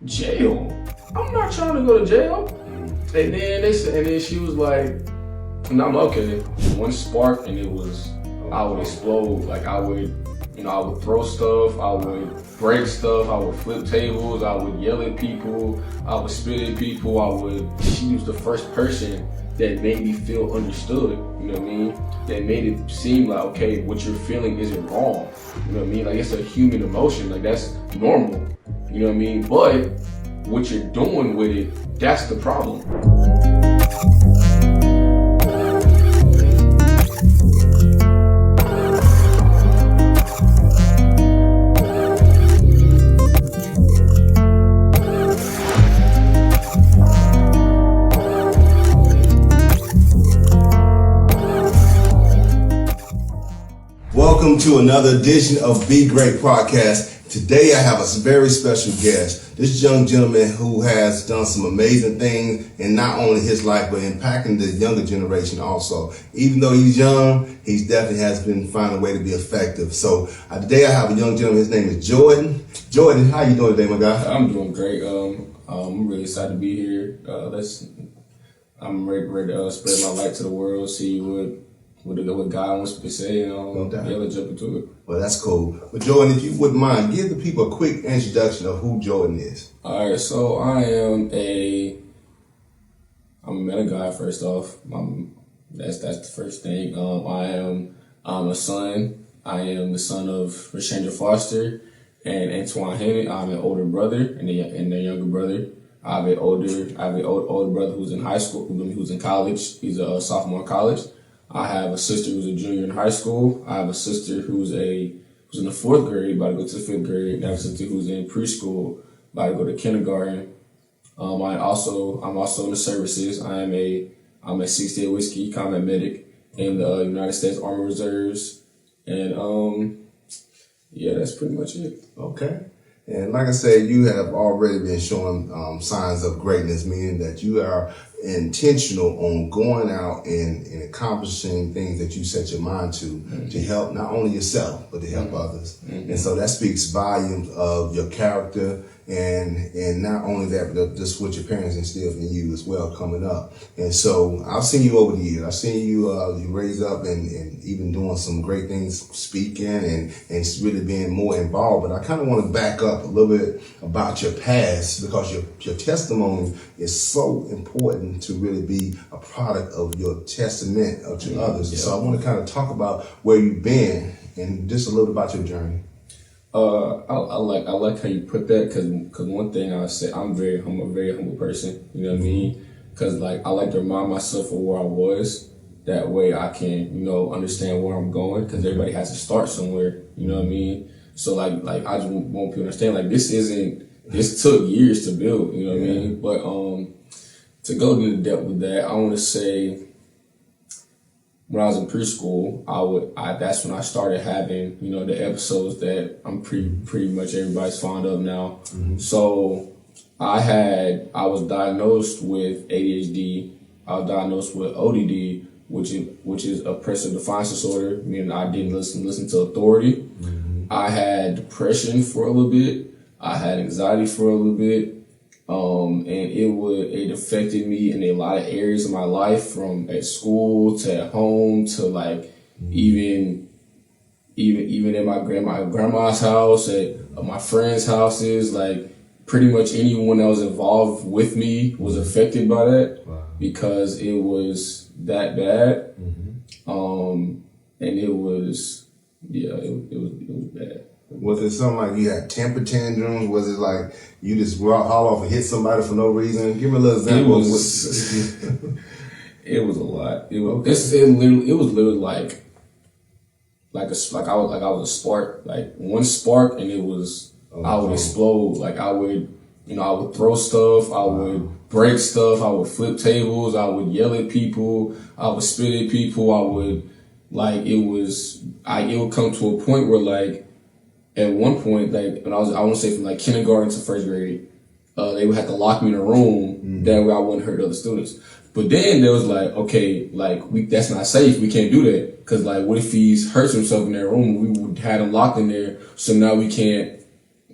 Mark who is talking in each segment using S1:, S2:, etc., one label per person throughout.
S1: jail. I'm not trying to go to jail. And then they said, and then she was like, and I'm like, okay. One spark, and it was, I would explode. Like I would throw stuff, I would break stuff, I would flip tables, I would yell at people, I would spit at people, she was the first person that made me feel understood, you know what I mean? That made it seem like, okay, what you're feeling isn't wrong, you know what I mean? Like it's a human emotion, like that's normal, you know what I mean? But what you're doing with it, that's the problem.
S2: Welcome to another edition of Be Great Podcast. Today I have a very special guest. This young gentleman who has done some amazing things in not only his life, but impacting the younger generation also. Even though he's young, he definitely has been finding a way to be effective. So today I have a young gentleman, his name is Jordan. Jordan, how you doing today, my guy?
S1: I'm doing great. I'm really excited to be here. I'm ready to spread my light to the world, see what God wants me to say, and let's jump into it.
S2: Well, that's cool. But Jordan, if you wouldn't mind, give the people a quick introduction of who Jordan is.
S1: All right, so I'm a man of God. First off, that's the first thing. I'm a son. I am the son of Rashandra Foster and Antoine Hinnant. I'm an older brother and a younger brother. I have an older brother who's in high school, who's in college. He's a sophomore in college. I have a sister who's a junior in high school. I have a sister who's in the 4th grade, about to go to the 5th grade. And I have a sister who's in preschool, about to go to kindergarten. I'm also in the services. I'm a 68 whiskey combat medic in the United States Army Reserves. And yeah, that's pretty much it.
S2: Okay. And like I said, you have already been showing signs of greatness, meaning that you are intentional on going out and accomplishing things that you set your mind to help not only yourself, but to help others. And so that speaks volumes of your character and not only that, but just what your parents instilled in you as well coming up. And so I've seen you over the years. I've seen you raise up and even doing some great things, speaking and really being more involved. But I kind of want to back up a little bit about your past, because your testimony is so important to really be a product of your testament to others. Yeah. So I want to kind of talk about where you've been and just a little about your journey.
S1: I like how you put that, because one thing I say, I'm a very humble person, you know what I mean? Because I like to remind myself of where I was. That way I can, understand where I'm going, because everybody has to start somewhere, you know what I mean? So I just want people to understand, this took years to build, you know what I mean? But to go into depth with that, I want to say, when I was in preschool, that's when I started having, the episodes that I'm pretty much everybody's fond of now. Mm-hmm. So I was diagnosed with ADHD. I was diagnosed with ODD, which is oppressive defiance disorder, meaning I didn't listen to authority. Mm-hmm. I had depression for a little bit. I had anxiety for a little bit. And it affected me in a lot of areas of my life, from at school to at home to even at my grandma's house, at my friends' houses. Pretty much anyone that was involved with me was affected by that. Wow. Because it was that bad. Mm-hmm. And it was bad.
S2: Was it something like you had temper tantrums? Was it like you just haul off and hit somebody for no reason? Give me a little example.
S1: It was a lot. It was literally like I was a spark, one spark, and it was I would explode. I would throw stuff, I would break stuff, I would flip tables, I would yell at people, I would spit at people, it would come to a point where at one point, when I want to say from kindergarten to 1st grade, they would have to lock me in a room. Mm-hmm. That way I wouldn't hurt other students. But then there was that's not safe. We can't do that. Because what if he hurts himself in that room? We would have him locked in there. So now we can't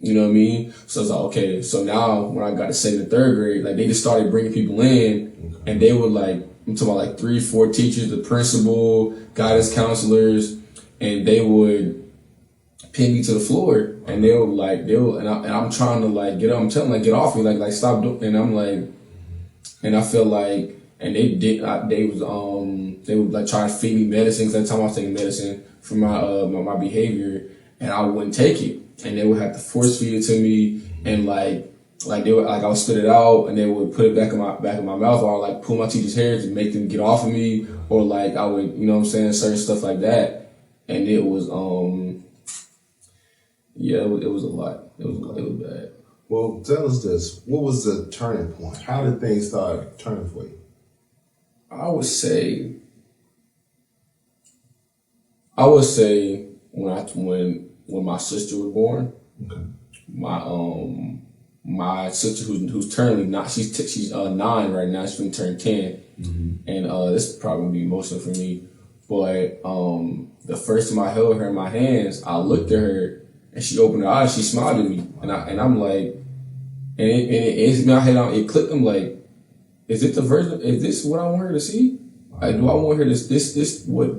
S1: You know what I mean? So it's like, okay, so now when I got to second and third grade, like they just started bringing people in, and they would like, I'm talking about like 3, 4 teachers, the principal, guidance counselors, and they would pin me to the floor, and and I'm trying to like get up, I'm telling them, like, get off me, like stop doing, and I'm like, and I feel like, and they would like try to feed me medicine, because at the time I was taking medicine for my behavior, and I wouldn't take it, and they would have to force feed it to me, and like they would, like I would spit it out, and they would put it back in my mouth, or I would like pull my teacher's hair to make them get off of me, or like I would, you know what I'm saying, certain stuff like that, and it was yeah, it was a lot. It was bad.
S2: Well, tell us this. What was the turning point? How did things start turning for you?
S1: I would say when my sister was born,
S2: Okay.
S1: my sister who's currently not, she's 9 right now. She's gonna turn 10, and this is probably gonna be emotional for me. But the first time I held her in my hands, I looked at her. And she opened her eyes, she smiled at me, and I'm like, and it hit my head on, it clicked. I'm like, is this what I want her to see? Like, do I want her this what?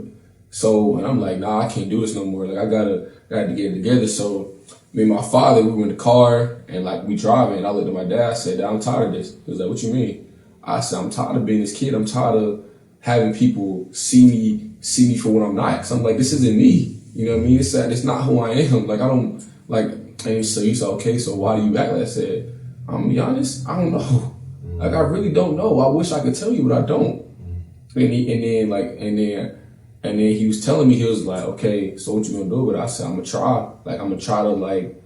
S1: So, and I'm like, nah, I can't do this no more. Like, I gotta get it together. So, me and my father, we were in the car, and like we driving, and I looked at my dad, I said, I'm tired of this. He was like, what you mean? I said, I'm tired of being this kid. I'm tired of having people see me for what I'm not. Cause I'm like, this isn't me. You know what I mean? It's not who I am. Like, I don't, like, and so you said, okay, so why do you act like that? I said, I'm gonna be honest, I don't know. Like, I really don't know. I wish I could tell you, but I don't. And then he was telling me, he was like, okay, so what you gonna do with it? I said, I'm gonna try. Like, I'm gonna try to like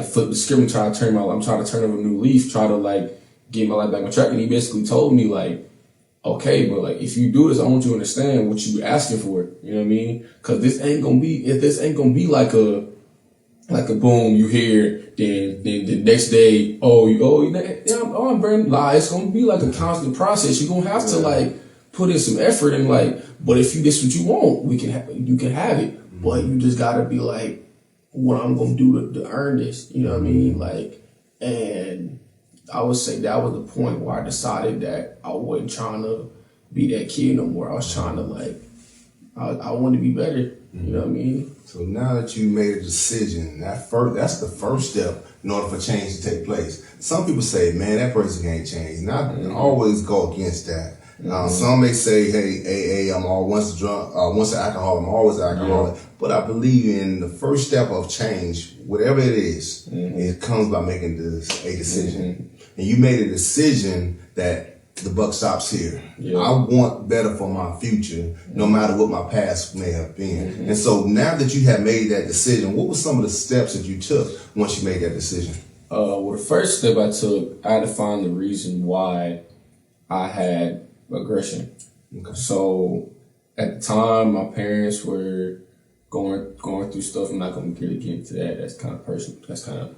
S1: flip the script and try to I'm trying to turn over a new leaf, try to like get my life back on track. And he basically told me like, okay, but like if you do this, I want you to understand what you asking for. You know what I mean? Because this ain't gonna be like a boom, you hear, then the next day, I'm burning. Like, it's gonna be like a constant process. You're gonna have to like put in some effort, and like, but if this what you want, you can have it. But you just gotta be like, what I'm gonna do to earn this. You know what I mean? Like, and I would say that was the point where I decided that I wasn't trying to be that kid no more. I was trying to like, I wanted to be better. You know what I mean?
S2: So now that you made a decision, that's the first step in order for change to take place. Some people say, man, that person can't change. And I always go against that. Some may say, hey, AA, once an alcoholic, I'm always an alcoholic. Yeah. But I believe in the first step of change, whatever it is, it comes by making a decision. And you made a decision that the buck stops here. Yeah. I want better for my future, no matter what my past may have been. And so now that you have made that decision, what were some of the steps that you took once you made that decision?
S1: Well, the first step I took, I had to find the reason why I had aggression. Okay. So at the time, my parents were going through stuff. I'm not going to really get into that. That's kind of personal. That's kind of,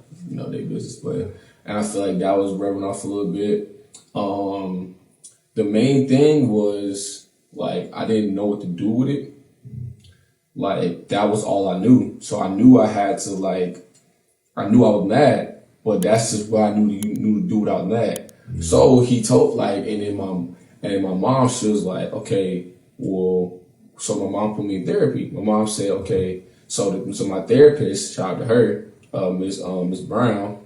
S1: their business. And I feel like that was rubbing off a little bit. The main thing was like, I didn't know what to do with it. Like, that was all I knew. So I knew I had to I knew I was mad, but that's just what I knew to do without mad. So he told and then my mom, she was like, okay, well, so my mom put me in therapy. My mom said, okay, so my therapist, shout out to her, Miss Brown,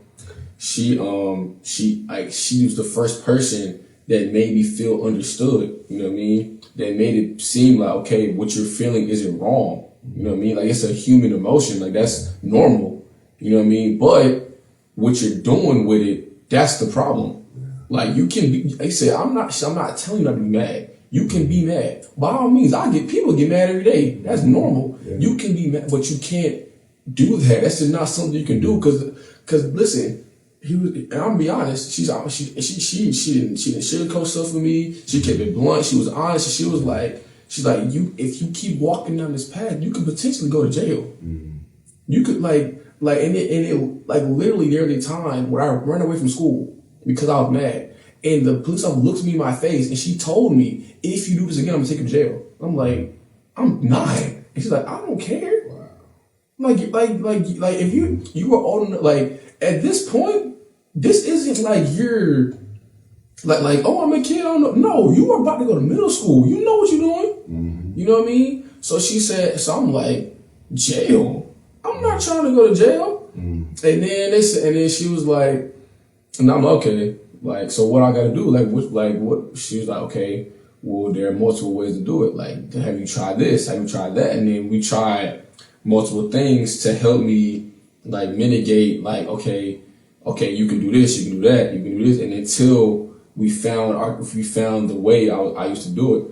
S1: she was the first person that made me feel understood, you know what I mean? That made it seem like, okay, what you're feeling isn't wrong, you know what I mean? Like, it's a human emotion, like, that's normal, you know what I mean? But what you're doing with it, that's the problem. Like, you can be, they say, I'm not telling you not to be mad. You can be mad. By all means, people get mad every day. That's normal. Yeah. You can be mad, but you can't do that. That's just not something you can do, because listen, and I'm gonna be honest, she didn't sugarcoat stuff with me. She kept it blunt. She was honest. She's like, if you keep walking down this path, you could potentially go to jail. You could and it literally there was a time where I ran away from school because I was mad, and the police officer looked me in my face and she told me, if you do this again, I'm gonna take you to jail. I'm like, I'm 9, and she's like, I don't care. Wow. Like if you were old enough, like at this point, this isn't like you're like oh, I'm a kid. I don't know. No, you are about to go to middle school. You know what you're doing. Mm-hmm. You know what I mean? So she said. So I'm like, jail. I'm not trying to go to jail. Mm-hmm. And then they said, and then she was like, and I'm like, okay. Like, so what I got to do? What? She was like, okay. Well, there are multiple ways to do it. Like, have you tried this? Have you tried that? And then we tried multiple things to help me like mitigate. Like, okay, you can do this, you can do that, you can do this, and until we found the way I used to do it.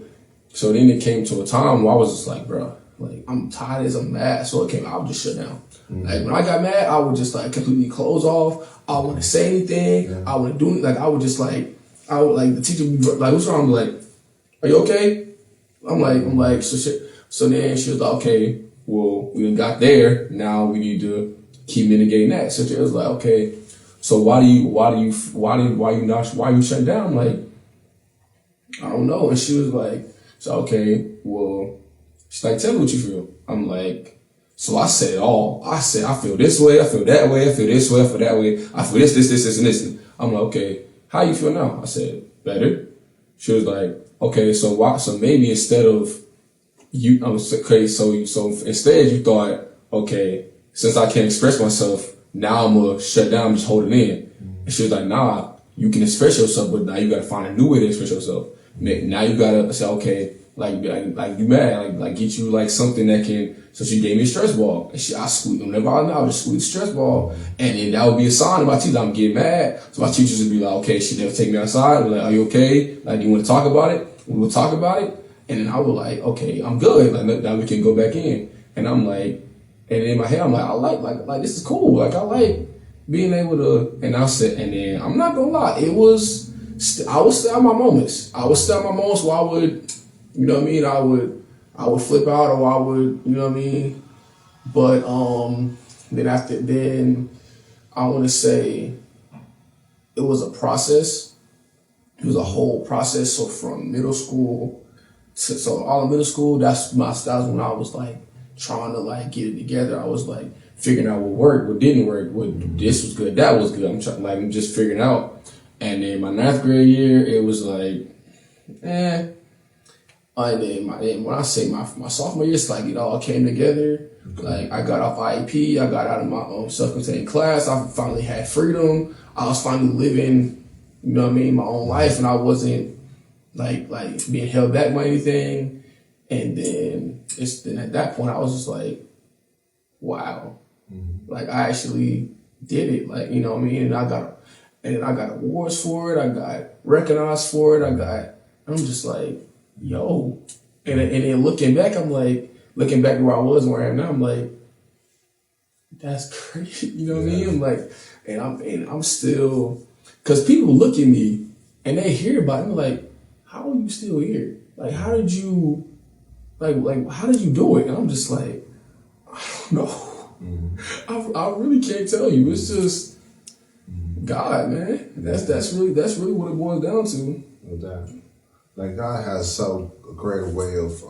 S1: So then it came to a time where I was just like, bro, like I'm tired as I'm mad. So I would just shut down. Mm-hmm. Like when I got mad, I would just like completely close off. I wouldn't say anything. Yeah. I wouldn't do it. Like I would just like the teacher would be like, what's wrong? I'm like, are you okay? I'm like, so then she was like, okay, well, we got there. Now we need to keep mitigating that. So she was like, okay, so why you shut down? I'm like, I don't know. And she was like, so okay, well, she's like, tell me what you feel. I'm like, so I said it all. I said, I feel this way, I feel that way, I feel this way, I feel that way, I feel this, and this. I'm like, okay, how you feel now? I said, better. She was like, okay, so maybe instead of you, okay, so instead you thought, okay, since I can't express myself, now I'm gonna shut down, just hold it in. Mm-hmm. And she was like, nah, you can express yourself, but now you gotta find a new way to express yourself. Now you gotta say, okay, like you mad, like get you like something that can. So she gave me a stress ball, and I squeeze whenever I would just squeeze the stress ball, and then that would be a sign to my teacher I'm getting mad. So my teachers would be like, okay, she never take me outside. Like, are you okay? Like, you want to talk about it? We would talk about it, and then I would like, okay, I'm good. Like now we can go back in, and I'm like, and in my head I'm like, I like this is cool. Like I like being able to, and I said, and then I'm not gonna lie, I would still have my moments. I would still have my moments where I would, you know what I mean? I would flip out, or I would, you know what I mean? But then I want to say it was a process. It was a whole process. So from middle school so all of middle school, that was when I was like trying to like get it together. I was like figuring out what worked, what didn't work, what this was good, that was good. I'm just figuring out. And then my 9th grade year, it was like, And then when I say my sophomore year, it's like it all came together. Like I got off IEP, I got out of my own self-contained class. I finally had freedom. I was finally living, you know what I mean, my own life, and I wasn't like being held back by anything. And then at that point I was just like, wow, like I actually did it. Like, you know what I mean? And I got awards for it. I got recognized for it. I'm just like, yo. And then looking back at where I was and where I am now, I'm like, that's crazy. You know what I mean? I'm like, and I'm still, because people look at me and they hear about it and they're like, how are you still here? Like, how did you do it? And I'm just like, I don't know. I really can't tell you. It's just God, man. That's really what it boils down to.
S2: No doubt. Like God has so great a way of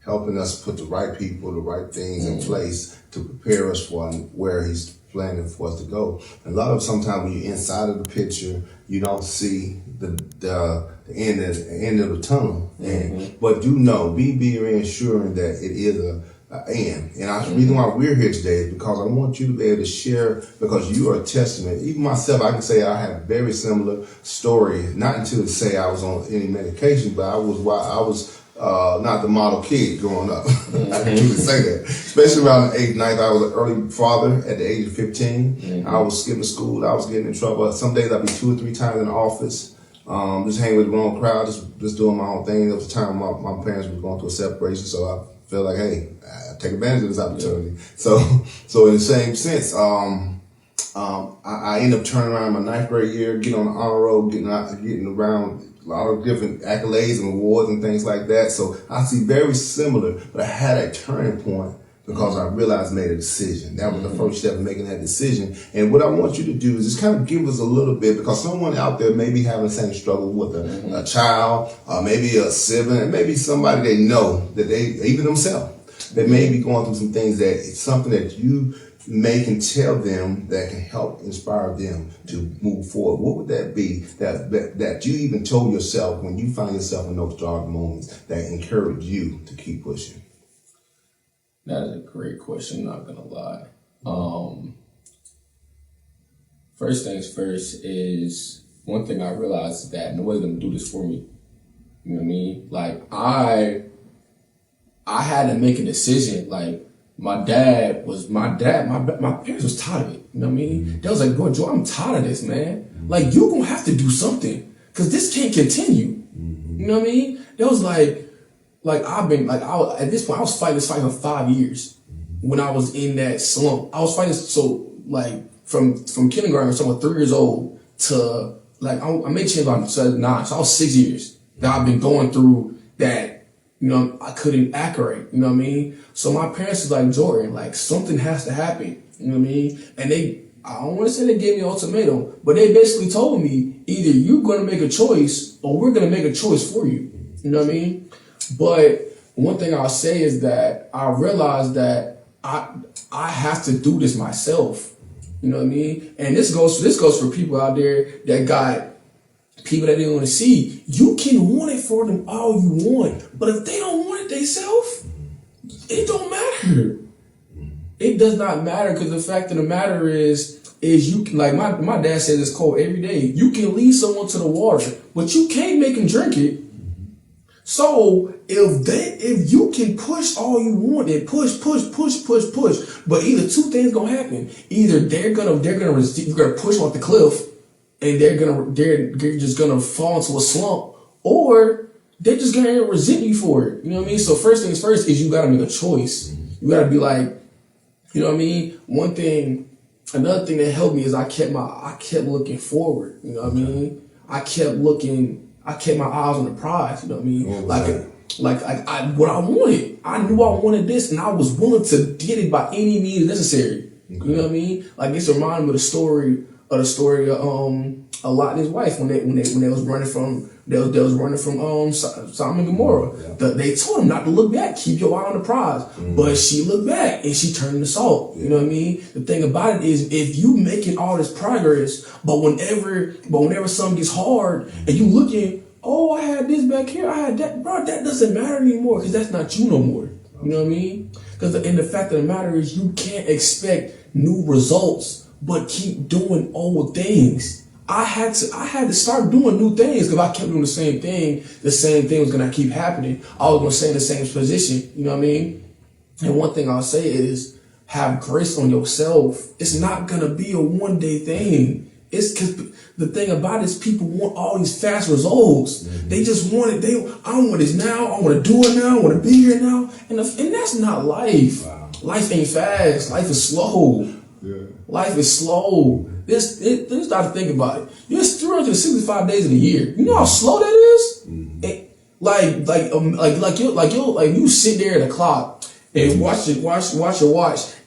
S2: helping us put the right people, the right things in place to prepare us for where He's planning for us to go. And a lot of sometimes when you're inside of the picture, you don't see the end of the tunnel. But do know, be reassuring that it is a end. And the reason why we're here today is because I want you to be able to share, because you are a testament. Even myself, I can say I have a very similar story. Not until to say I was on any medication, but I was not the model kid growing up. I can really say that. Especially around the 8th, 9th, I was an early father at the age of 15. I was skipping school. I was getting in trouble. Some days I'd be 2 or 3 times in the office, just hanging with the wrong crowd, just doing my own thing. There was a time my parents were going through a separation, so I felt like, hey, I take advantage of this opportunity. So in the same sense, I ended up turning around my 9th grade year, getting on the honor roll, getting around a lot of different accolades and awards and things like that. So I see very similar, but I had a turning point because I realized I made a decision. That was the first step in making that decision. And what I want you to do is just kind of give us a little bit, because someone out there may be having the same struggle with a child, maybe a sibling, and maybe somebody they know that they, even themselves. that may be going through some things, that it's something that you can tell them that can help inspire them to move forward, what would that be that you even told yourself when you find yourself in those dark moments that encourage you to keep pushing?
S1: That is a great question, not gonna lie. First things first is, one thing I realized is that nobody's gonna do this for me. You know what I mean? Like, I had to make a decision. Like, my parents was tired of it. You know what I mean? They was like, bro, Joe, I'm tired of this, man. Like, you gonna have to do something, because this can't continue. You know what I mean? They was like I've been, like, at this point, I was fighting this fight for 5 years when I was in that slump. I was fighting, so, like, from kindergarten, so I was 3 years old, to, like, I made change by 9, so I was 6 years that I've been going through that. You know, I couldn't act right, you know what I mean? So my parents was like, Jordan, like, something has to happen, you know what I mean? And I don't want to say they gave me an ultimatum, but they basically told me, either you're going to make a choice or we're going to make a choice for you, you know what I mean? But one thing I'll say is that I realized that I have to do this myself, you know what I mean? And this goes for people out there that got people that they want to see. You can want it for them all you want, but if they don't want it themselves, it don't matter. It does not matter, because the fact of the matter is you can, like my dad says this quote every day, you can lead someone to the water, but you can't make them drink it. So if you can push all you want and push, but either two things gonna happen. Either you're gonna push them off the cliff, and they're just gonna fall into a slump, or they're just gonna resent you for it. You know what I mean? So first things first is you gotta make a choice. You gotta be like, you know what I mean? Another thing that helped me is I kept looking forward. You know what I mean? I kept my eyes on the prize. You know what I mean? What I wanted. I knew I wanted this, and I was willing to get it by any means necessary. You know what I mean? Like, this reminded me of the story of Lot and his wife when they was running from Sodom and Gomorrah.
S2: Yeah.
S1: They told him not to look back, keep your eye on the prize. But she looked back and she turned to salt. You know what I mean? The thing about it is, if you making all this progress, but whenever something gets hard and you looking, oh, I had this back here, I had that, bro, that doesn't matter anymore, because that's not you no more. You know what I mean? Because the fact of the matter is, you can't expect new results but keep doing old things. I had to start doing new things, because I kept doing the same thing was gonna keep happening. I was gonna stay in the same position, you know what I mean? And one thing I'll say is, have grace on yourself. It's not gonna be a one-day thing. It's because the thing about it is, people want all these fast results. They just want it. I want this now. I want to do it now. I want to be here now. And that's not life. Wow. Life ain't fast. Life is slow. Yeah. Life is slow. This start to think about it. There's 365 days in a year. You know how slow that is? You sit there at the clock and watch your watch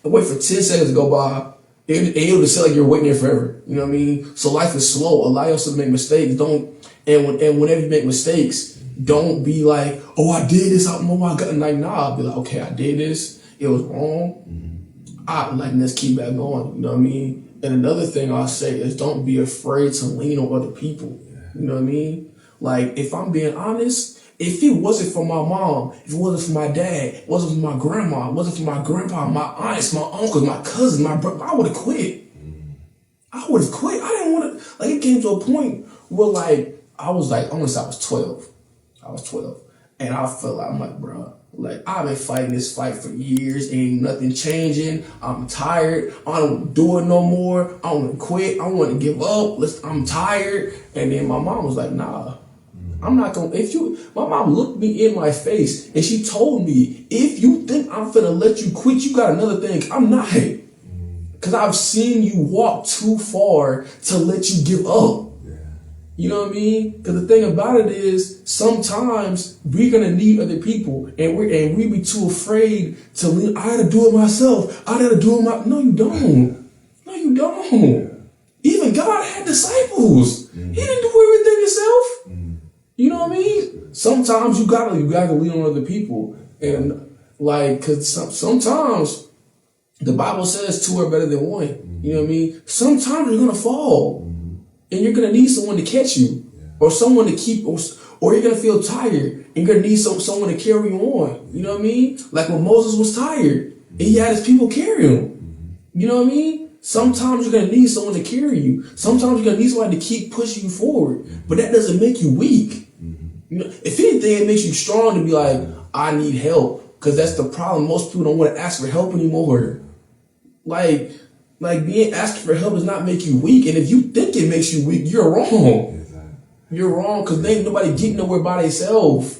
S1: and wait for 10 seconds to go by. It'll just feel like you're waiting there forever. You know what I mean? So life is slow. Allow yourself to make mistakes. Whenever you make mistakes, don't be like, oh, I did this. Oh my God. Like, nah, be like, okay, I did this. It was wrong. Let's keep that going. You know what I mean? And another thing I'll say is, don't be afraid to lean on other people. You know what I mean? Like, if I'm being honest, if it wasn't for my mom, if it wasn't for my dad, it wasn't for my grandma, it wasn't for my grandpa, my aunts, my uncles, my cousins, my brother, I would have quit. I would have quit. I didn't want to, like, it came to a point where, like, I want to say I was 12. I was 12. And I felt like, I'm like, bro, like, I've been fighting this fight for years, ain't nothing changing. I'm tired. I don't want to do it no more. I want to quit. I want to give up. I'm tired. And then my mom was like, nah. I'm not gonna, my mom looked me in my face and she told me, if you think I'm finna let you quit, you got another thing. I'm not. Cause I've seen you walk too far to let you give up. Yeah. You know what I mean? Cause the thing about it is, sometimes we're gonna need other people and we be too afraid to lean. I gotta do it myself. I gotta do it no, you don't. No, you don't. Yeah. Even God had disciples. He didn't do everything himself. You know what I mean? Sometimes you gotta lean on other people. And Like, cause sometimes the Bible says two are better than one. Mm-hmm. You know what I mean? Sometimes you're gonna fall, and you're gonna need someone to catch you, or someone to keep, or you're gonna feel tired, and you're gonna need someone to carry you on. You know what I mean? Like when Moses was tired, and he had his people carry him. You know what I mean? Sometimes you're gonna need someone to carry you. Sometimes you're gonna need somebody to keep pushing you forward. But that doesn't make you weak. You know, if anything, it makes you strong to be like, I need help. Because that's the problem. Most people don't want to ask for help anymore. Like being asking for help does not make you weak. And if you think it makes you weak, you're wrong. Exactly. You're wrong because ain't nobody getting nowhere by themselves.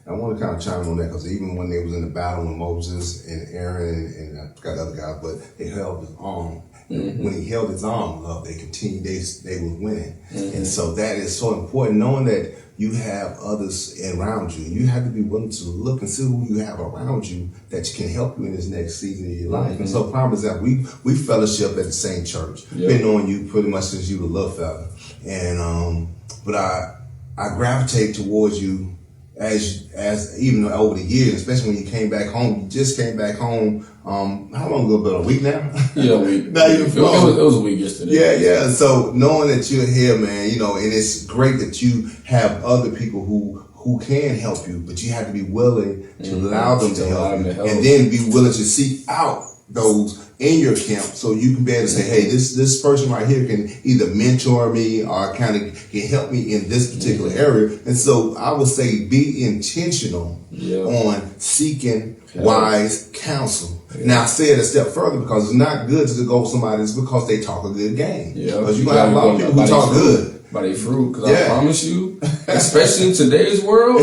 S2: I want to kind of chime on that because even when they was in the battle with Moses and Aaron and I forgot the other guy, but they held his arm. Mm-hmm. When he held his arm up, they continued. They were winning, and so that is so important. Knowing that you have others around you, you have to be willing to look and see who you have around you that can help you in this next season of your life. And so, prime example, we fellowship at the same church. Been knowing you pretty much since you were a little fella, and but I gravitate towards you. As even over the years, especially when you came back home, you just came back home. How long ago? About a week now?
S1: Yeah, a week.
S2: Not even
S1: it was a week yesterday.
S2: Yeah. So knowing that you're here, man, you know, and it's great that you have other people who can help you, but you have to be willing to allow them to help you, and then be willing to seek out those in your camp so you can be able to say, hey, this person right here can either mentor me or kind of can help me in this particular area. And so I would say be intentional on seeking wise counsel. Now I say it a step further because it's not good to go with somebody just because they talk a good game. Because you're going to have a lot of people who talk good.
S1: By their fruit, because I promise you, especially in today's world,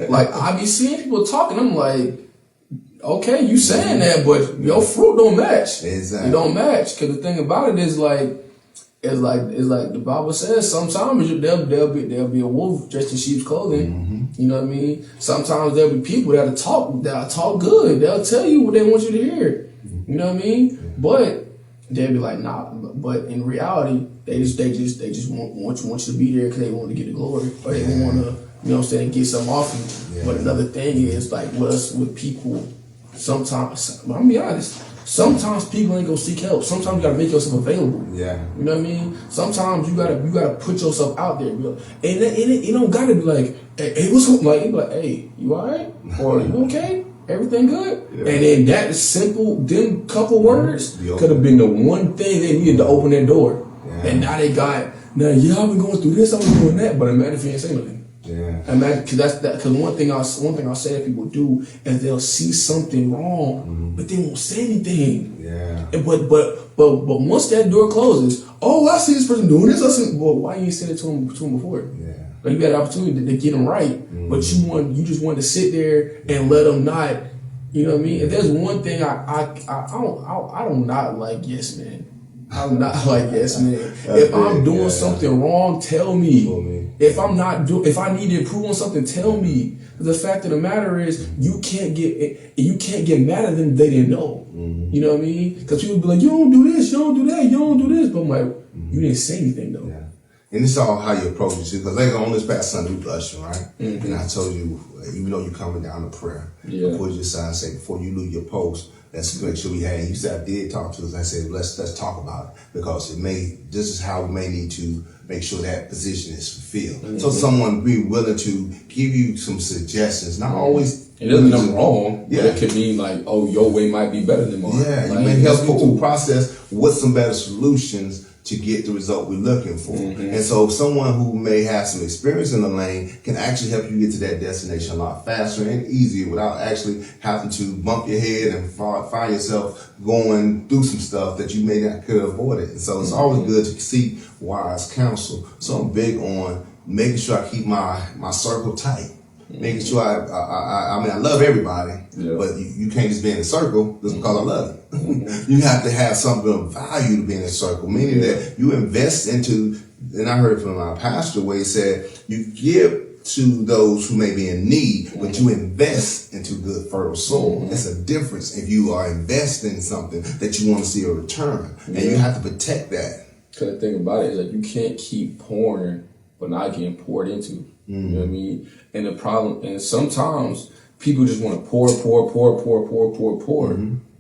S1: like I be seeing people talking, I'm like, okay, you saying that, but your fruit don't match.
S2: Exactly.
S1: It don't match. Because the thing about it is like the Bible says, sometimes there'll be a wolf dressed in sheep's clothing. You know what I mean? Sometimes there'll be people that'll talk good. They'll tell you what they want you to hear. You know what I mean? But they'll be like, nah. But in reality, they just want you to be there because they want to get the glory, or they want to, you know what I'm saying, get something off you. But another thing is like with people. Sometimes, I'm gonna be honest, sometimes people ain't gonna seek help. Sometimes you gotta make yourself available. Yeah. You know what I mean? Sometimes you gotta put yourself out there, bro. And it don't gotta be like, hey, what's up? Like, you be like, hey, you alright? Or you okay? Everything good? Yeah. And then that simple, them couple words could have been the one thing they needed to open their door. Yeah. And now I've been going through this, I've been doing that, but imagine if you ain't saying nothing. Yeah. Imagine, because one thing I'll say that people do is they'll see something wrong, but they won't say anything. Yeah. And, but once that door closes, I see this person doing this. Well, why you ain't said it to him before? Yeah. Like you had an opportunity to get them right, but you just wanted to sit there and let them not. You know what I mean? If there's one thing I don't not like yes man. I'm not like yes man. If I'm doing something wrong, tell me. If I need to improve on something, tell me. The fact of the matter is, you can't get mad at them if they didn't know. You know what I mean? Because people be like, you don't do this, you don't do that, you don't do this. But I'm like, you didn't say anything though. Yeah.
S2: And it's all how you approach it. Because later on this past Sunday, we usher, right? And I told you, even though you're coming down to prayer, before you decide to say, before you lose your post, let's make sure we had. You said I did talk to us. I said let's talk about it because this is how we may need to make sure that position is fulfilled. So someone be willing to give you some suggestions, not always.
S1: It doesn't mean I'm wrong. But it could mean like, your way might be better than mine.
S2: Yeah,
S1: like,
S2: you may help people process what's some better solutions to get the result we're looking for. And so someone who may have some experience in the lane can actually help you get to that destination a lot faster and easier without actually having to bump your head and find yourself going through some stuff that you may not could have avoided. And so it's always good to seek wise counsel. So I'm big on making sure I keep my circle tight. Making sure I love everybody, but you can't just be in a circle just because I love you. You have to have something of value to be in a circle, meaning that you invest into, and I heard from my pastor where he said, you give to those who may be in need, but you invest into good fertile soil. It's a difference if you are investing in something that you want to see a return, and you have to protect that.
S1: Because the thing about it is like you can't keep pouring but not getting poured into. You know what I mean? And the problem, and sometimes people just want to pour.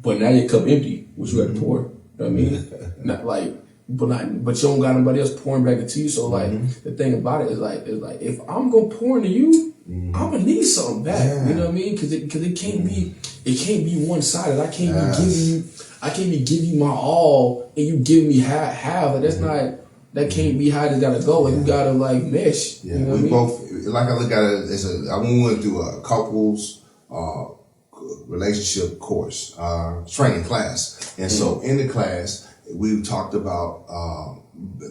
S1: But now your cup empty, which you had to pour. You know what I mean? Not like, but you don't got nobody else pouring back into you. So like, the thing about it is like if I'm gonna pour into you, I'm gonna need something back. Yeah. You know what I mean? Because it can't be one sided. I can't be giving you my all and you give me half. Like, that's not. That can't be how it gotta go. And you gotta like mesh.
S2: Yeah,
S1: you know
S2: we
S1: what I mean?
S2: both, like I look at it as I went through a couples relationship course, training class. And so in the class, we talked about,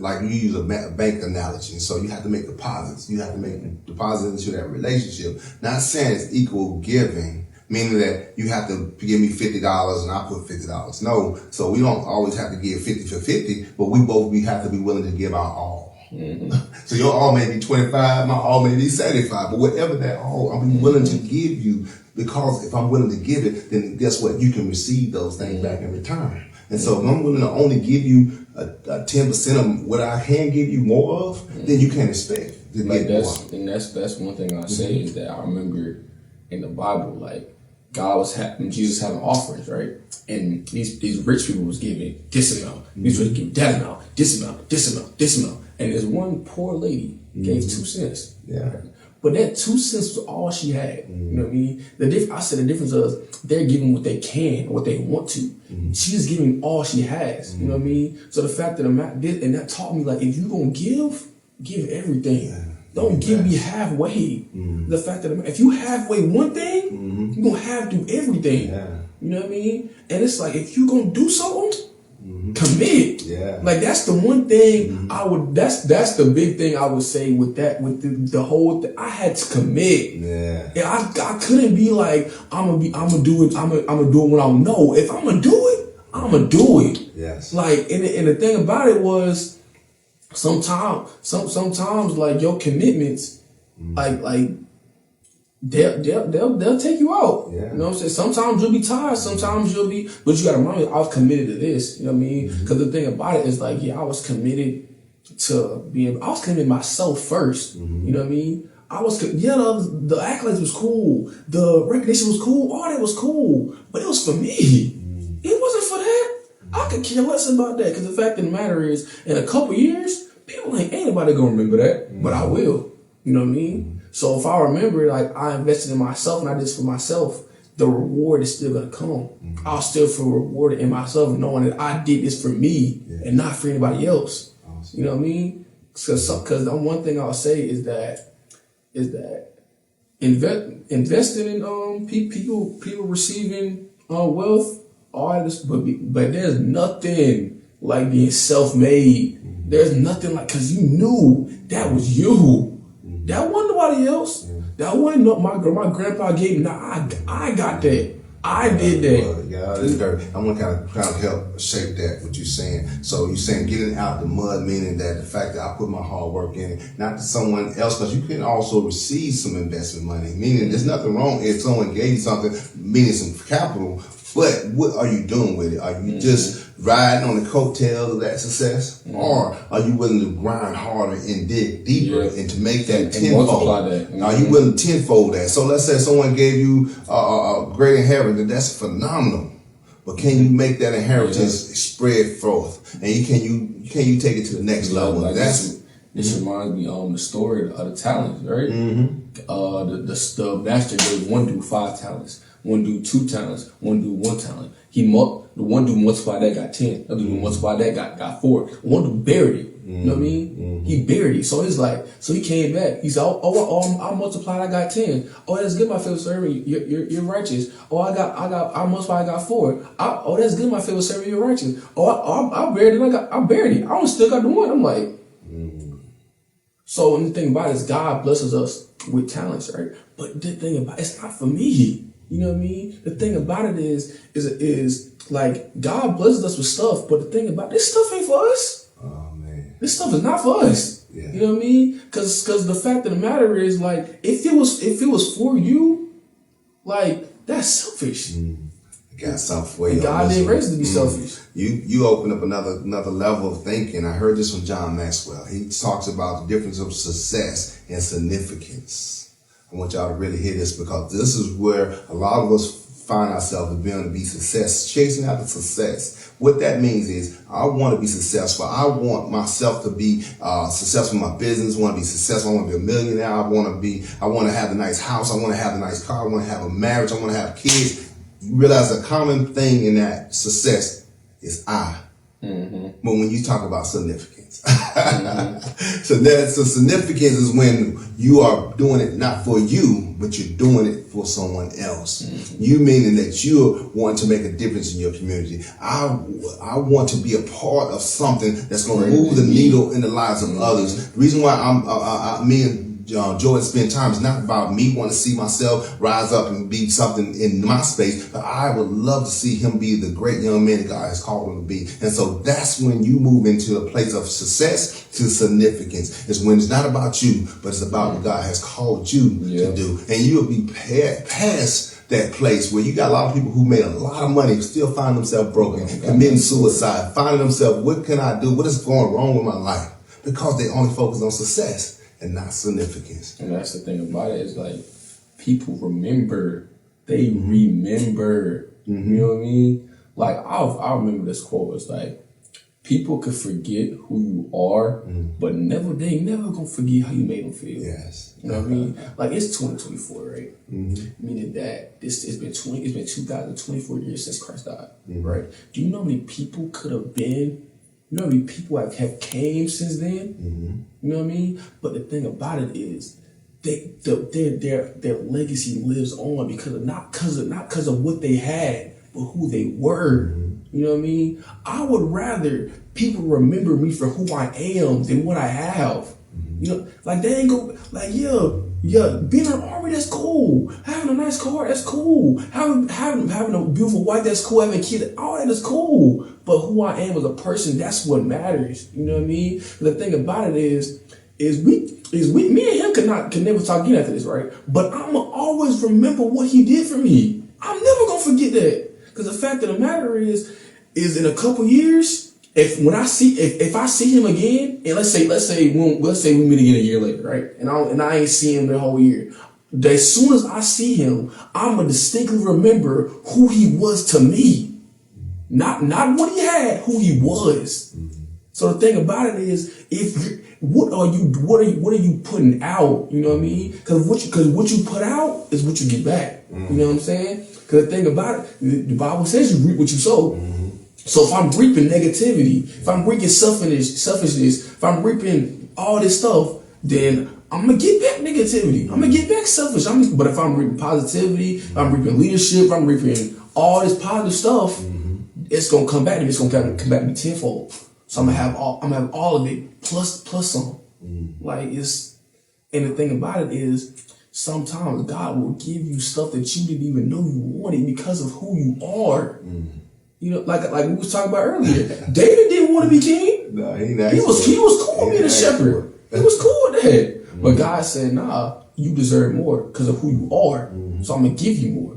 S2: like you use a bank analogy. So you have to make deposits. You have to make deposits into that relationship. Not saying it's equal giving, meaning that you have to give me $50 and I put $50. No, so we don't always have to give 50 for 50, but we have to be willing to give our all. So your all may be 25, my all may be 75, but whatever that all, I'm willing to give you, because if I'm willing to give it, then guess what? You can receive those things back in return. And so if I'm willing to only give you a 10% of what I can give you more of, then you can't expect to
S1: like
S2: get more.
S1: And that's one thing I say is that I remember in the Bible, like God was Jesus having offerings, right? And these rich people was giving this amount, these was giving that amount, this amount. And this one poor lady gave 2 cents.
S2: Yeah.
S1: But that 2 cents was all she had. You know what I mean? I said the difference is they're giving what they can, what they want to. She's giving all she has. You know what I mean? So the fact that and that taught me, like, if you're gonna give everything. Yeah. Don't give me halfway. The fact that if you halfway one thing, you're gonna half do everything. Yeah. You know what I mean? And it's like, if you're gonna do something, commit. Yeah. Like, that's the one thing that's the big thing I would say with that, with the whole thing. I had to commit. Yeah. And I couldn't be like, I'm gonna do it when I know. If I'm gonna do it, I'm gonna do it. Yes. Like, and the thing about it was, sometimes like your commitments, like they'll take you out. Yeah. You know what I'm saying? Sometimes you'll be tired, sometimes but you gotta remember, I was committed to this. You know what I mean? Because the thing about it is, like, I was committed to myself first. You know what I mean? The accolades was cool, the recognition was cool, all that was cool, but it was for me. It wasn't for that. I could care less about that, because the fact of the matter is, in a couple years, people ain't nobody gonna remember that, but I will. You know what I mean? So if I remember, like, I invested in myself and I did this for myself, the reward is still gonna come. I'll still feel rewarded in myself, knowing that I did this for me and not for anybody else. Awesome. You know what I mean? Because the one thing I'll say is that investing in people receiving wealth, all this, but there's nothing like being self-made. There's nothing like, because you knew that was you. That wasn't nobody else. That wasn't my grandpa gave me. Nah, I got that. I did that.
S2: Yeah, that's dirty. I want to kind of help shape that, what you're saying. So you're saying getting out the mud, meaning that the fact that I put my hard work in it, not to someone else, because you can also receive some investment money, meaning there's nothing wrong if someone gave you something, meaning some capital, but what are you doing with it? Are you just riding on the coattails of that success? Or are you willing to grind harder and dig deeper and to make that tenfold? Are you willing to tenfold that? So let's say someone gave you a great inheritance, that's phenomenal. But can you make that inheritance spread forth? And can you take it to the next level?
S1: Like this reminds me of the story of the talents, right? The master gave one dude 5 talents. One dude 2 talents, one dude 1 talent. The one dude multiplied that, got 10. The other dude multiplied that, got 4. One dude buried it. You know what I mean? He buried it. So it's like, so he came back. He said, I multiplied, I got 10. Oh, that's good, my favorite servant. You're righteous. Oh, I multiplied, I got 4. Oh, that's good, my favorite servant. You're righteous. Oh, I buried it. I buried it. I still got the 1. I'm like, So the thing about it is, God blesses us with talents, right? But the thing about it's not for me. You know what I mean? The thing about it is like, God blesses us with stuff, but the thing about this stuff ain't for us. Oh man, this stuff is not for us. Yeah. You know what I mean? Because the fact of the matter is, like, if it was for you, like, that's selfish.
S2: Got something for you.
S1: And God didn't raise us to be selfish.
S2: You open up another level of thinking. I heard this from John Maxwell. He talks about the difference of success and significance. I want y'all to really hear this, because this is where a lot of us find ourselves being able to be chasing after success. What that means is, I want to be successful. I want myself to be successful in my business. I want to be successful. I want to be a millionaire. I want to have a nice house. I want to have a nice car. I want to have a marriage. I want to have kids. You realize a common thing in that success is I. Mm-hmm. But when you talk about significance, so significance is when you are doing it not for you, but you're doing it for someone else. Mm-hmm. You meaning that you're wanting to make a difference in your community. I want to be a part of something that's going to move the needle in the lives of others. The reason why me and Joy spend time is not about me wanting to see myself rise up and be something in my space, but I would love to see him be the great young man that God has called him to be. And so that's when you move into a place of success to significance. It's when it's not about you, but it's about what God has called you to do. And you'll be past that place where you got a lot of people who made a lot of money still find themselves broken, committing suicide, finding themselves, what can I do? What is going wrong with my life? Because they only focus on success and not significance.
S1: And that's the thing about it, is like, people remember. They remember. Mm-hmm. You know what I mean? Like, I remember this quote. It's like, people could forget who you are, but they never gonna forget how you made them feel.
S2: Yes.
S1: You know what I mean? Like, it's 2024, right? Mm-hmm. Meaning that it's been 2024 years since Christ died, right? Do you know how many people could have been? You know how many people have came since then? Mm-hmm. You know what I mean? But the thing about it is, their legacy lives on because of not because of what they had, but who they were. Mm-hmm. You know what I mean? I would rather people remember me for who I am than what I have. Mm-hmm. You know, like, they ain't go like, yeah, being an army, that's cool. Having a nice car, that's cool. Having a beautiful wife, that's cool. Having kids, all that is cool. But who I am as a person, that's what matters. You know what I mean? The thing about it is me and him can never talk again after this, right? But I'ma always remember what he did for me. I'm never gonna forget that. Because the fact of the matter is in a couple years, if I see him again, and let's say we meet again a year later, right? And I ain't see him the whole year. As soon as I see him, I'ma distinctly remember who he was to me. Not what he had, who he was. Mm-hmm. So the thing about it is, what are you putting out? You know what I mean? Because what you put out is what you get back. Mm-hmm. You know what I'm saying? Because the thing about it, the Bible says you reap what you sow. Mm-hmm. So if I'm reaping negativity, if I'm reaping selfishness, if I'm reaping all this stuff, then I'm gonna get back negativity. I'm gonna get back selfish. But if I'm reaping positivity, if I'm reaping leadership, if I'm reaping all this positive stuff, it's gonna come back to me. It's gonna come back to me tenfold. So I'm gonna have all of it plus some. Like, and the thing about it is, sometimes God will give you stuff that you didn't even know you wanted because of who you are. You know, like we was talking about earlier. David didn't want to be king. No, he was cool being a shepherd. He was cool with that. But God said, nah, you deserve more because of who you are. So I'm gonna give you more.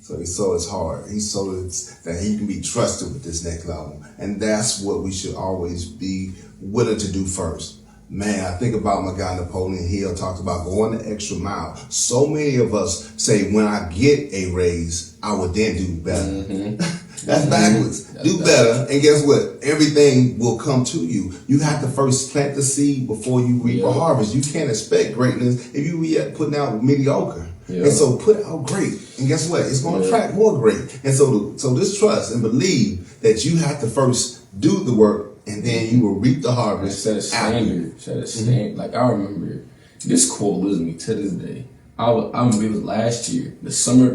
S2: So he saw his heart. He saw that he can be trusted with this next level. And that's what we should always be willing to do first. Man, I think about my guy Napoleon Hill talks about going the extra mile. So many of us say, when I get a raise, I will then do better. Mm-hmm. That's backwards. Do better, and guess what? Everything will come to you. You have to first plant the seed before you reap a harvest. You can't expect greatness if you yet putting out mediocre. Yeah. And so put out great, and guess what? It's going to attract more great. And so just trust and believe that you have to first do the work, and then you will reap the harvest.
S1: Set a standard. Like, I remember this quote lives with me to this day. I remember it was last year, the summer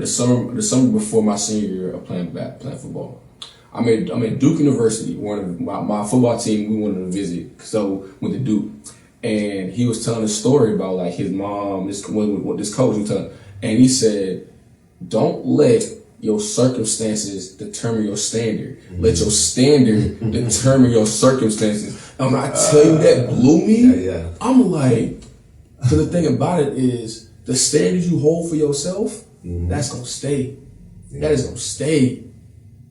S1: before my senior year of playing football. I'm at Duke University. One of my football team, we wanted to visit, so went to Duke, and he was telling a story about, like, his mom, this coach was telling, and he said, "Don't let your circumstances determine your standard. Let your standard determine your circumstances." And when I tell you, that blew me. Yeah. I'm like, so the thing about it is, the standards you hold for yourself, that's gonna stay. Yeah. That is gonna stay.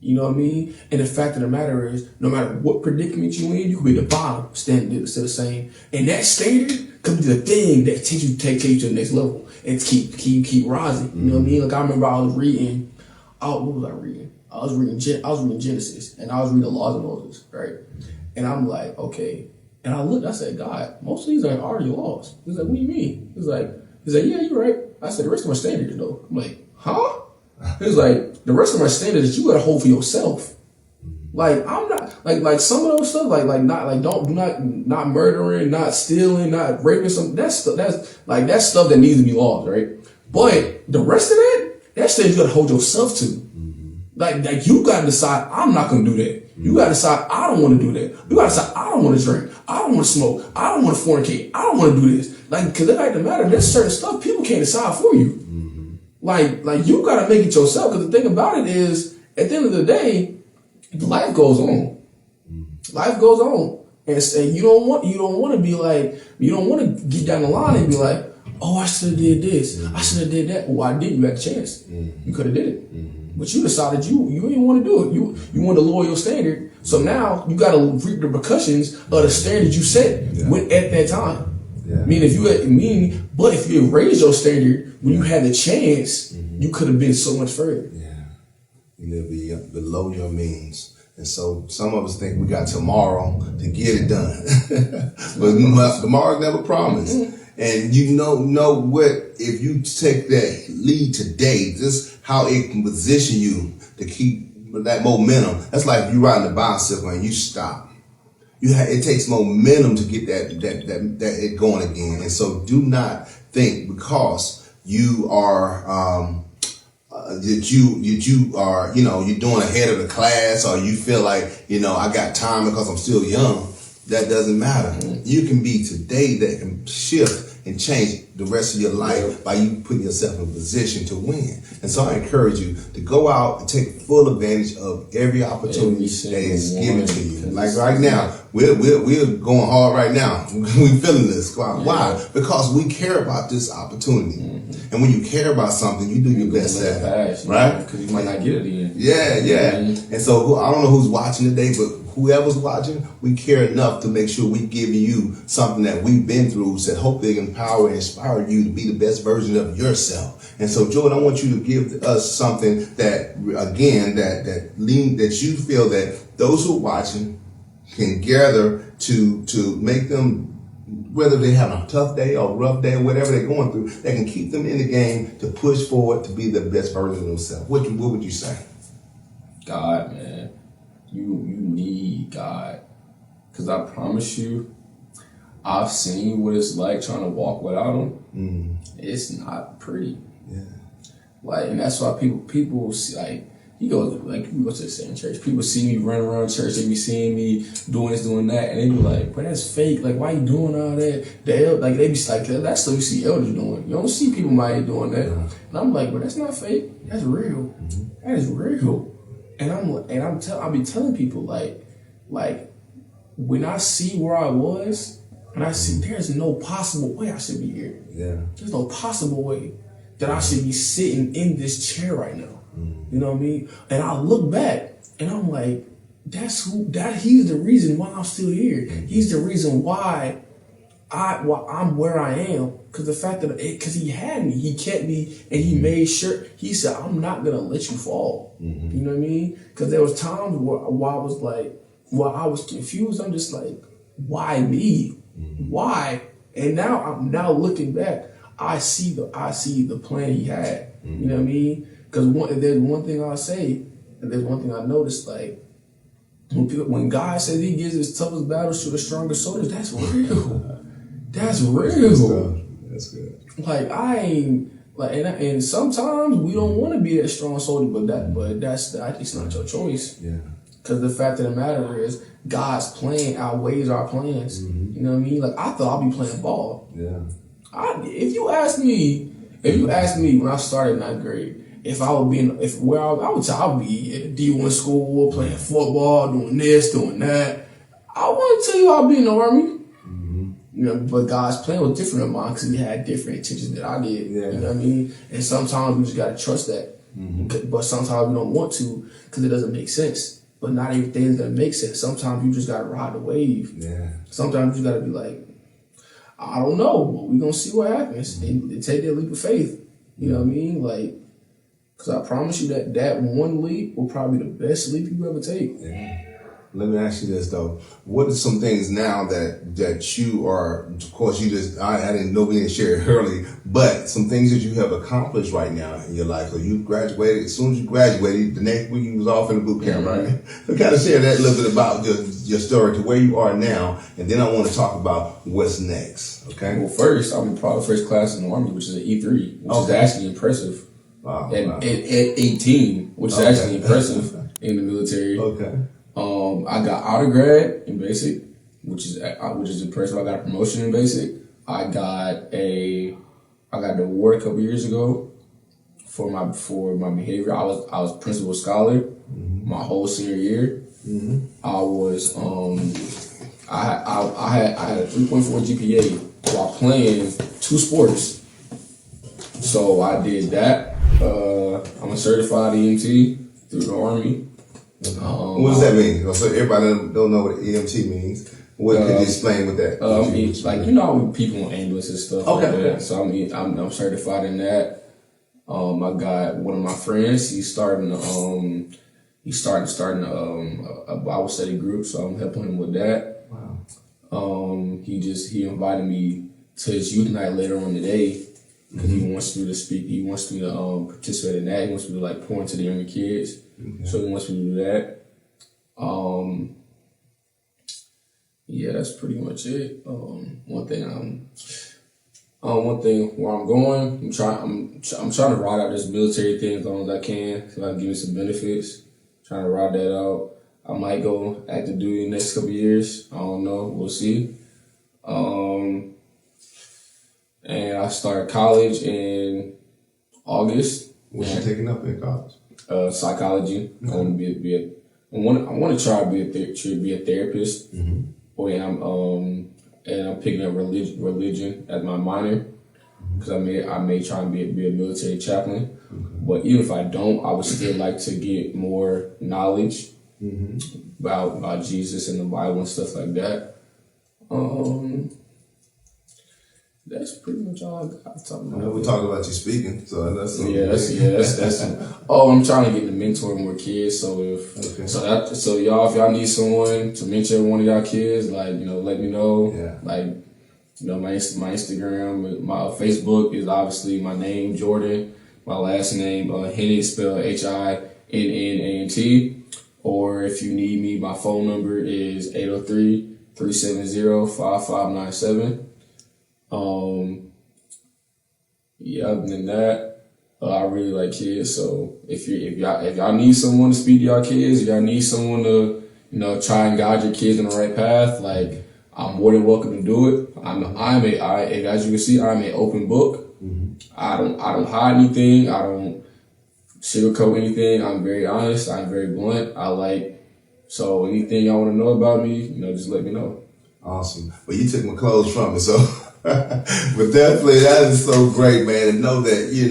S1: You know what I mean? And the fact of the matter is, no matter what predicament you in, you could be at the bottom, standing still the same. And that standard could be the thing that take you to the next level and keep rising. You know what I mean? Like I remember I was reading. What was I reading? I was reading Genesis, and I was reading the laws of Moses, right? And I'm like, okay. And I looked, I said, God, most of these are already laws. He's like, what do you mean? He's like, yeah, you're right. I said, the rest of my standards, though. I'm like, huh? He's like, the rest of my standards that you gotta hold for yourself. Like, I'm not, like some of those stuff, not murdering, not stealing, not raping, that's stuff that needs to be laws, right? But the rest of that stuff you gotta hold yourself to. Like you gotta decide, I'm not gonna do that. You gotta decide, I don't wanna do that. You gotta decide, I don't wanna drink. I don't wanna smoke. I don't wanna fornicate. I don't wanna do this. Like, cause it doesn't matter. There's certain stuff people can't decide for you. Like you gotta make it yourself. Cause the thing about it is, at the end of the day, life goes on. Life goes on. And you don't want to be like, you don't want to get down the line and be like, oh, I should have did this. I should have did that. Well, I didn't. You had a chance. You could have did it. But you decided you didn't want to do it. You want to lower your standard. So now you got to reap the repercussions of the standard you set at that time. Yeah. But if you had raised your standard when you had the chance, you could have been so much further.
S2: Yeah. You live below your means. And so some of us think we got tomorrow to get it done. But tomorrow's never promised. And you know what, if you take that lead today, just how it can position you to keep that momentum. That's like you riding a bicycle and you stop. It takes momentum to get that it going again. And so do not think because you are that you are, you're doing ahead of the class, or you feel like, I got time because I'm still young. That doesn't matter. You can be today that can shift and change the rest of your life by you putting yourself in a position to win. And so I encourage you to go out and take full advantage of every opportunity that is given to you. Like right now, we're going hard right now. We're feeling this. Why? Because we care about this opportunity. And when you care about something, you do your best at it. Right?
S1: Because you might not get it again.
S2: Yeah. And so I don't know who's watching today, but whoever's watching, we care enough to make sure we give you something that we've been through that hopefully empower and inspire you to be the best version of yourself. And so, Jordan, I want you to give us something that, again, that you feel that those who are watching can gather to make them, whether they have a tough day or rough day or whatever they're going through, that can keep them in the game to push forward to be the best version of themselves. What would you say?
S1: God, man. You need God. Because I promise you, I've seen what it's like trying to walk without him. It's not pretty. Yeah. Like, and that's why people see, like, you go to the same church. People see me running around church. They be seeing me doing this, doing that, and they be like, "But that's fake. Like, why you doing all that?" They be like, "That's stuff you see elders doing. You don't see people my age doing that." And I'm like, "But that's not fake. That's real. That is real." And I be telling people like when I see where I was, and I see there's no possible way I should be here. Yeah. There's no possible way that I should be sitting in this chair right now. You know what I mean? And I look back and I'm like, he's the reason why I'm still here. He's the reason why I'm where I am. Cause the fact that, cause he had me, he kept me, and he made sure, he said, I'm not gonna let you fall. You know what I mean? Cause there was times where I was like, while I was confused, I'm just like, why me? Why? And now I'm looking back, I see the plan he had. You know what I mean? Because there's one thing I'll say, and there's one thing I noticed, like, when God says he gives his toughest battles to the strongest soldiers, that's real. That's real.
S2: That's good.
S1: Like, I ain't, like, and sometimes we don't want to be that strong soldier, but that's it's not your choice. Yeah. Because the fact of the matter is, God's plan outweighs our plans. You know what I mean? Like, I thought I'd be playing ball. Yeah. If you ask me when I started ninth grade, if I would be I would say I'd be at a D1 school playing football, doing this, doing that. I wouldn't tell you I'd be in the Army. You know, but God's plan was different than mine because he had different intentions than I did. Yeah. You know what I mean? And sometimes we just gotta trust that.
S3: But sometimes we don't want to because it doesn't make sense. But not everything's gonna make sense. Sometimes you just gotta ride the wave.
S2: Yeah.
S3: Sometimes you gotta be like, I don't know, but we're gonna see what happens and take that leap of faith. You know what I mean? Like, because I promise you that one leap will probably be the best leap you ever take.
S2: Yeah. Let me ask you this though: what are some things now that you are? Of course, I didn't know we didn't share it early, but some things that you have accomplished right now in your life. So you graduated. As soon as you graduated, the next week you was off in the boot camp, right? So kind of share that a little bit about your story to where you are now, and then I want to talk about what's next. Okay.
S1: Well, first, I'm probably first class in the Army, which is an E3, which is actually impressive.
S2: Wow.
S1: At 18, which is actually impressive in the military.
S2: Okay.
S1: I got out of grad in basic, which is impressive. I got a promotion in basic. I got the award a couple years ago for my behavior. I was principal scholar my whole senior year. I was I had a 3.4 GPA while playing 2 sports. So I did that. I'm a certified EMT through the Army.
S2: What does that mean? So everybody don't know what EMT means. What could you explain with that?
S1: It's like people on ambulances and stuff.
S2: Okay.
S1: Like that. So I'm certified in that. I got one of my friends. He's starting a Bible study group. So I'm helping him with that.
S2: Wow.
S1: He invited me to his youth night later on today because he wants me to speak. He wants me to participate in that. He wants me to like pour into the younger kids. So he wants me to do that. Yeah, that's pretty much it. One thing where I'm going, I'm trying to ride out this military thing as long as I can, so I can give me some benefits. Trying to ride that out. I might go active duty in the next couple of years. I don't know. We'll see. And I started college in August.
S2: What you taking up in college?
S1: Psychology. I want to I want to try to be a therapist. And I'm picking up religion as my minor because I may try and be a military chaplain. But even if I don't, I would still like to get more knowledge about Jesus and the Bible and stuff like that. That's pretty much all I got to talk about.
S2: We talked about you speaking, so that's
S1: that's. I'm trying to get to mentor more kids. So if y'all need someone to mentor one of y'all kids, let me know.
S2: Yeah.
S1: My Instagram, my Facebook is obviously my name Jordan, my last name Hinnant, spelled HINNANT. Or if you need me, my phone number is 803-370-5597. Other than that, I really like kids. So if y'all need someone to speak to y'all kids, if y'all need someone to try and guide your kids in the right path, I'm more than welcome to do it. As you can see, I'm an open book. I don't hide anything. I don't sugarcoat anything. I'm very honest. I'm very blunt. So anything y'all want to know about me, just let me know.
S2: Awesome. Well, you took my clothes from me, so but definitely that is so great, man. And know that you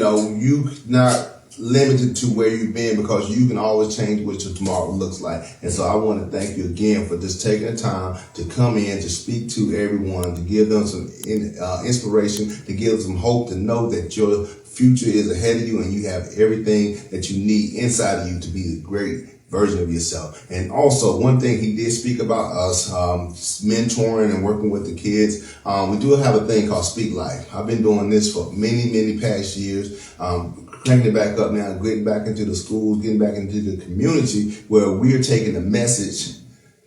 S2: not limited to where you've been because you can always change what your tomorrow looks like. And so I want to thank you again for just taking the time to come in to speak to everyone, to give them some inspiration, to give them hope, to know that your future is ahead of you and you have everything that you need inside of you to be a great version of yourself. And also, one thing he did speak about us mentoring and working with the kids. We do have a thing called Speak Life. I've been doing this for many past years. Cranking it back up now, getting back into the schools, getting back into the community where we're taking the message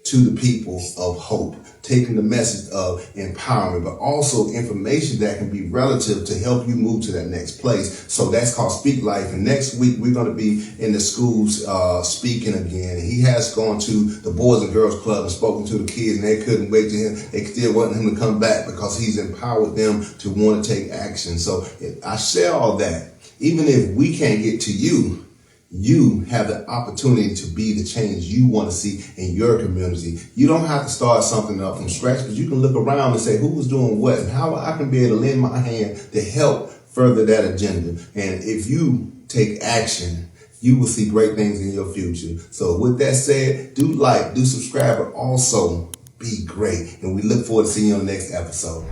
S2: to the people of hope, taking the message of empowerment, but also information that can be relative to help you move to that next place. So that's called Speak Life. And next week, we're going to be in the schools speaking again. He has gone to the Boys and Girls Club and spoken to the kids, and they couldn't wait to him. They still wanted him to come back because he's empowered them to want to take action. So I share all that. Even if we can't get to you, you have the opportunity to be the change you want to see in your community. You don't have to start something up from scratch, but you can look around and say, who's doing what and how I can be able to lend my hand to help further that agenda. And if you take action, you will see great things in your future. So with that said, do like, do subscribe, but also be great. And we look forward to seeing you on the next episode.